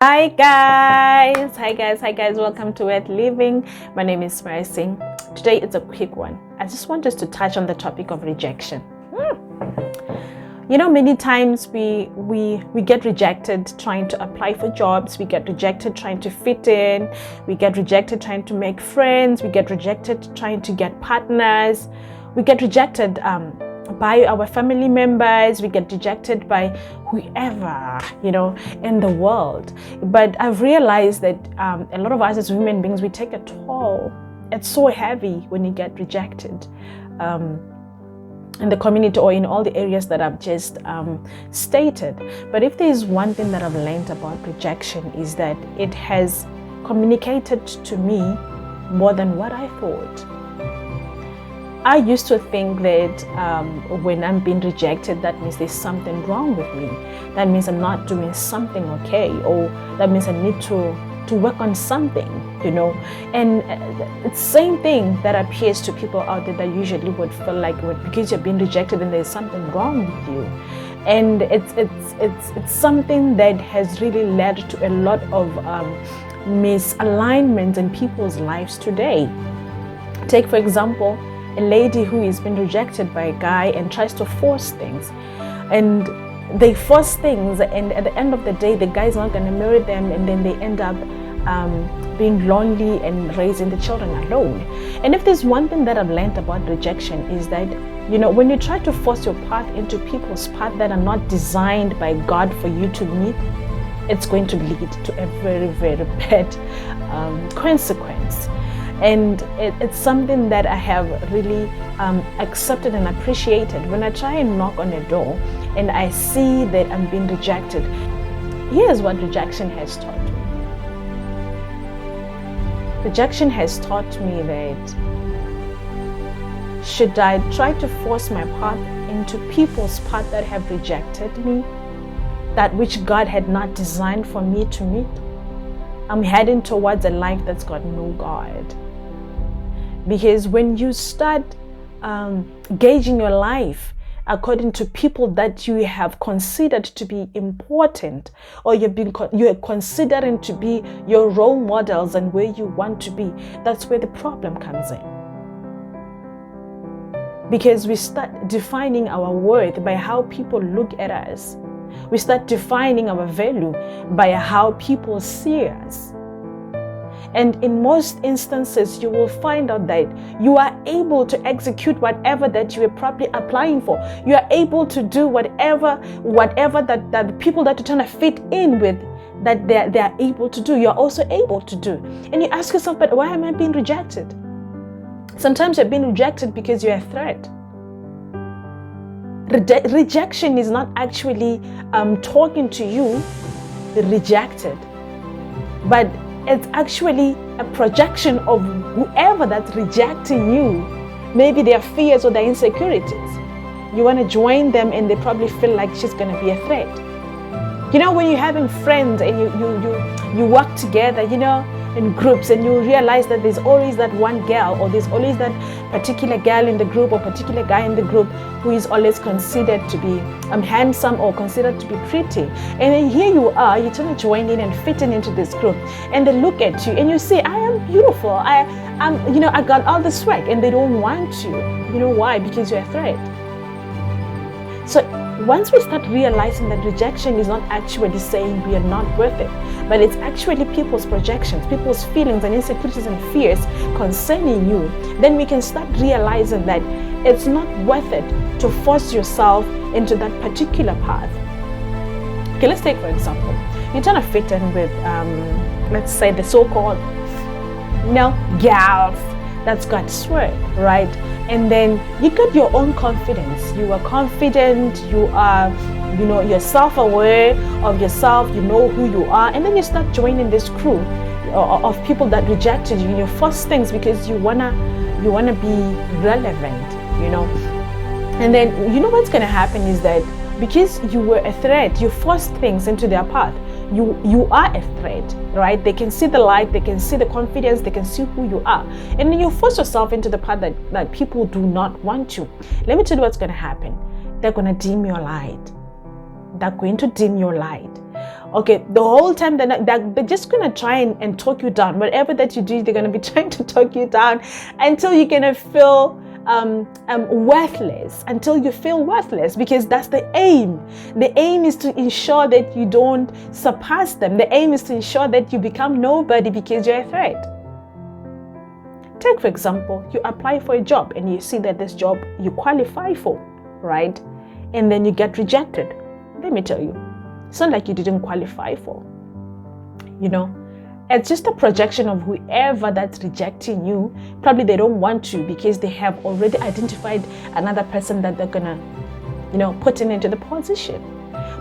Hi guys, welcome to Worth Living. My name is Mercy. Today it's a quick one. I just want us to touch on the topic of rejection. You know, many times we get rejected trying to apply for jobs, we get rejected trying to fit in, we get rejected trying to make friends, we get rejected trying to get partners, we get rejected by our family members, we get rejected by whoever, in the world. But I've realized that a lot of us as human beings, we take a toll. It's so heavy when you get rejected in the community or in all the areas that I've just stated. But if there is one thing that I've learned about rejection, is that it has communicated to me more than what I thought. I used to think that when I'm being rejected, that means there's something wrong with me. That means I'm not doing something okay, or that means I need to work on something, And it's the same thing that appears to people out there that usually would feel like because you're being rejected and there's something wrong with you. And it's something that has really led to a lot of misalignment in people's lives today. Take, for example, a lady who has been rejected by a guy and tries to force things, and they force things, and at the end of the day the guy's not going to marry them, and then they end up being lonely and raising the children alone. And if there's one thing that I've learned about rejection, is that when you try to force your path into people's path that are not designed by God for you to meet, it's going to lead to a very, very bad consequence. And it's something that I have really accepted and appreciated. When I try and knock on a door and I see that I'm being rejected, here's what rejection has taught me. Rejection has taught me that should I try to force my path into people's path that have rejected me, that which God had not designed for me to meet, I'm heading towards a life that's got no God. Because when you start gauging your life according to people that you have considered to be important, or you're considering to be your role models and where you want to be, that's where the problem comes in. Because we start defining our worth by how people look at us. We start defining our value by how people see us. And in most instances, you will find out that you are able to execute whatever that you are probably applying for. You are able to do whatever that the people that you're trying to fit in with, that they are able to do, you're also able to do. And you ask yourself, but why am I being rejected? Sometimes you're being rejected because you're a threat. Rejection is not actually talking to you, rejected, but it's actually a projection of whoever that's rejecting you, maybe their fears or their insecurities. You want to join them and they probably feel like she's going to be a threat. When you're having friends and you work together, in groups, and you realize that there's always that one girl, or there's always that particular girl in the group or particular guy in the group who is always considered to be handsome or considered to be pretty. And then here you are, you're trying to join in and fit in into this group, and they look at you and you say, I am beautiful, I got all this swag, and they don't want you. You know why? Because you're a threat. So once we start realizing that rejection is not actually saying we are not worth it, but it's actually people's projections, people's feelings and insecurities and fears concerning you, then we can start realizing that it's not worth it to force yourself into that particular path. Okay, let's take, for example, you're trying to fit in with, let's say, the so-called, gals that's got swag, right? And then you got your own confidence. You are confident, you are, you're self-aware of yourself, you know who you are, and then you start joining this crew of people that rejected you. You force things because you wanna be relevant, And then what's gonna happen is that because you were a threat, you forced things into their path. You are a threat, right? They can see the light, they can see the confidence, they can see who you are. And then you force yourself into the path that people do not want you. Let me tell you what's going to happen. They're going to dim your light. They're going to dim your light. Okay, the whole time they're just gonna try and talk you down. Whatever that you do, they're gonna be trying to talk you down until you're gonna feel worthless, until you feel worthless, because that's the aim. The aim is to ensure that you don't surpass them. The aim is to ensure that you become nobody because you're a threat. Take, for example, you apply for a job and you see that this job you qualify for, right? And then you get rejected. Let me tell you, it's not like you didn't qualify for. It's just a projection of whoever that's rejecting you. Probably they don't want you because they have already identified another person that they're gonna, put into the position.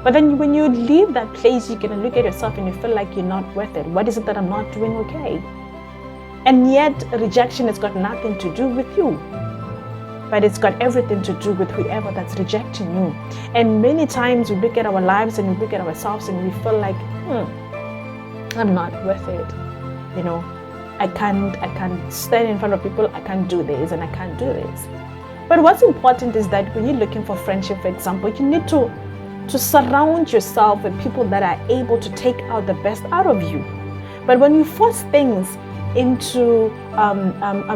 But then when you leave that place, you're gonna look at yourself and you feel like you're not worth it. What is it that I'm not doing okay? And yet rejection has got nothing to do with you, but it's got everything to do with whoever that's rejecting you. And many times we look at our lives and we look at ourselves and we feel like, I'm not worth it. I can't stand in front of people. I can't do this and I can't do this. But what's important is that when you're looking for friendship, for example, you need to surround yourself with people that are able to take out the best out of you. But when you force things into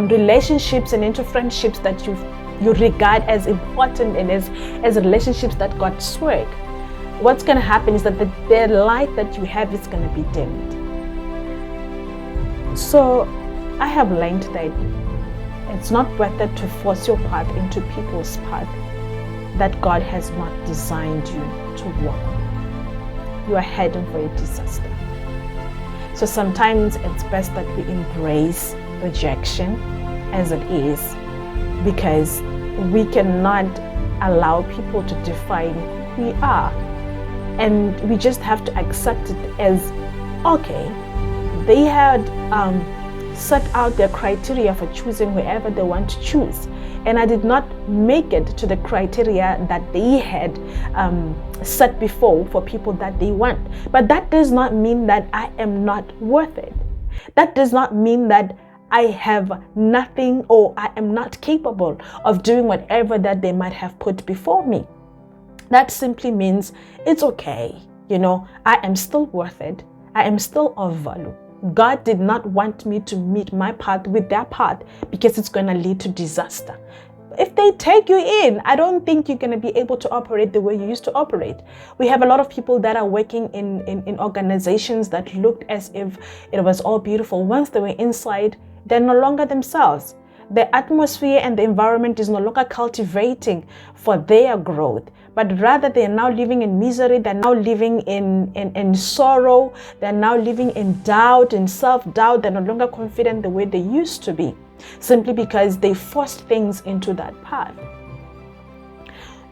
relationships and into friendships that you regard as important and as relationships that got swag, what's going to happen is that the light that you have is going to be dimmed. So I have learned that it's not worth it to force your path into people's path that God has not designed you to walk. You are heading for a disaster. So sometimes it's best that we embrace rejection as it is, because we cannot allow people to define who we are. And we just have to accept it as, okay, they had set out their criteria for choosing whoever they want to choose. And I did not make it to the criteria that they had set before for people that they want. But that does not mean that I am not worth it. That does not mean that I have nothing or I am not capable of doing whatever that they might have put before me. That simply means it's okay. I am still worth it. I am still of value. God did not want me to meet my path with their path because it's going to lead to disaster. If they take you in, I don't think you're going to be able to operate the way you used to operate. We have a lot of people that are working in organizations that looked as if it was all beautiful. Once they were inside, they're no longer themselves. The atmosphere and the environment is no longer cultivating for their growth, but rather they are now living in misery. They're now living in sorrow. They're now living in doubt and self-doubt. They're no longer confident the way they used to be, simply because they forced things into that path.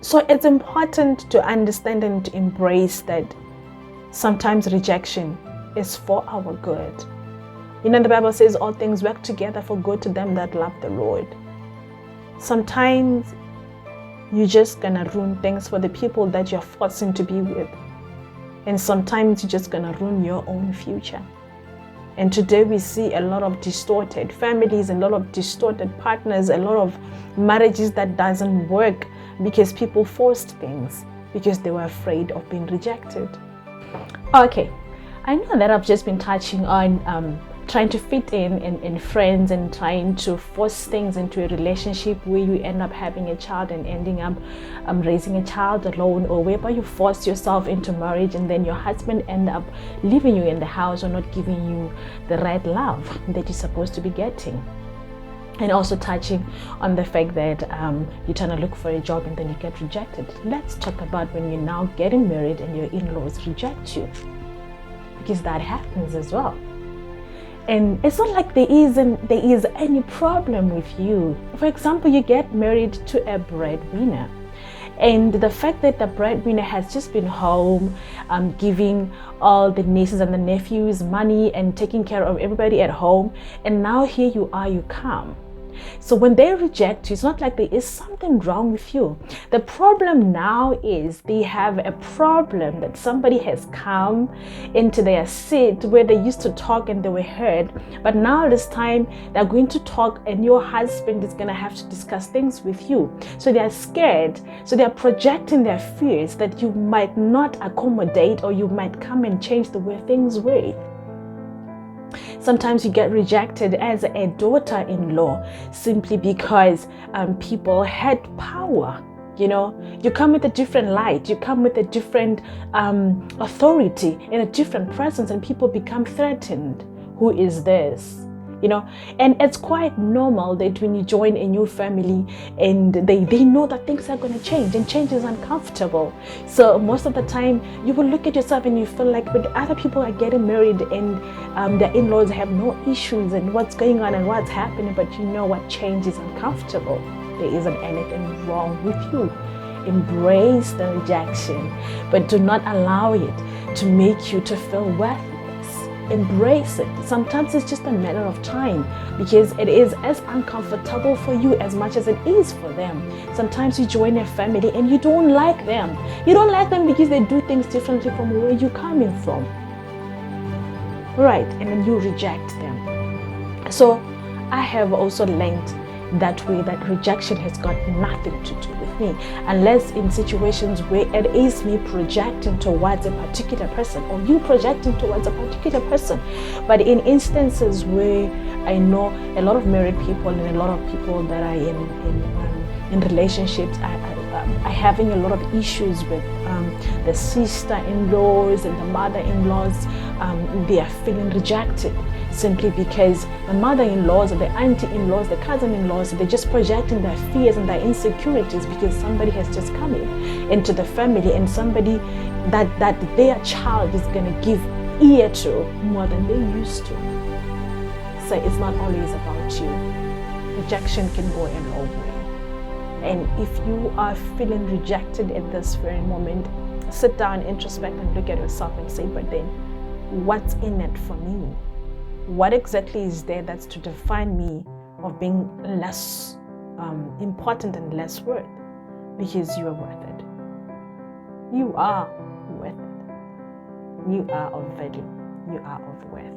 So it's important to understand and to embrace that sometimes rejection is for our good. The Bible says all things work together for good to them that love the Lord. Sometimes you're just gonna ruin things for the people that you're forcing to be with. And sometimes you're just gonna ruin your own future. And today we see a lot of distorted families, a lot of distorted partners, a lot of marriages that doesn't work because people forced things because they were afraid of being rejected. Okay, I know that I've just been touching on trying to fit in friends and trying to force things into a relationship where you end up having a child and ending up raising a child alone, or whereby you force yourself into marriage and then your husband end up leaving you in the house or not giving you the right love that you're supposed to be getting. And also touching on the fact that you're trying to look for a job and then you get rejected. Let's talk about when you're now getting married and your in-laws reject you, because that happens as well. And it's not like there is any problem with you. For example, you get married to a breadwinner, and the fact that the breadwinner has just been home, giving all the nieces and the nephews money and taking care of everybody at home, and now here you are, you come. So when they reject you, it's not like there is something wrong with you. The problem now is they have a problem that somebody has come into their seat where they used to talk and they were heard, but now this time they're going to talk and your husband is going to have to discuss things with you. So they're scared. So they're projecting their fears that you might not accommodate, or you might come and change the way things were. Sometimes you get rejected as a daughter-in-law simply because people had power. You come with a different light, you come with a different authority and a different presence, and people become threatened. Who is this? And it's quite normal that when you join a new family and they know that things are going to change, and change is uncomfortable. So most of the time you will look at yourself and you feel like, but other people are getting married and their in-laws have no issues and what's going on and what's happening, but you know what? Change is uncomfortable. There isn't anything wrong with you. Embrace the rejection, but do not allow it to make you to feel worthless. Embrace it. Sometimes it's just a matter of time, because it is as uncomfortable for you as much as it is for them. Sometimes you join a family and you don't like them. You don't like them because they do things differently from where you're coming from. Right, and then you reject them. So I have also learned that way, that rejection has got nothing to do with me, unless in situations where it is me projecting towards a particular person or you projecting towards a particular person. But in instances where I know a lot of married people and a lot of people that are in relationships are having a lot of issues with the sister-in-laws and the mother-in-laws, they are feeling rejected simply because the mother-in-laws or the auntie-in-laws, the cousin-in-laws, they're just projecting their fears and their insecurities because somebody has just come into the family, and somebody that their child is going to give ear to more than they used to. So it's not always about you. Rejection can go a long way. And if you are feeling rejected at this very moment, sit down, introspect, and look at yourself and say, but then what's in it for me? What exactly is there that's to define me of being less important and less worth? Because you are worth it. You are worth it. You are of value. You are of worth.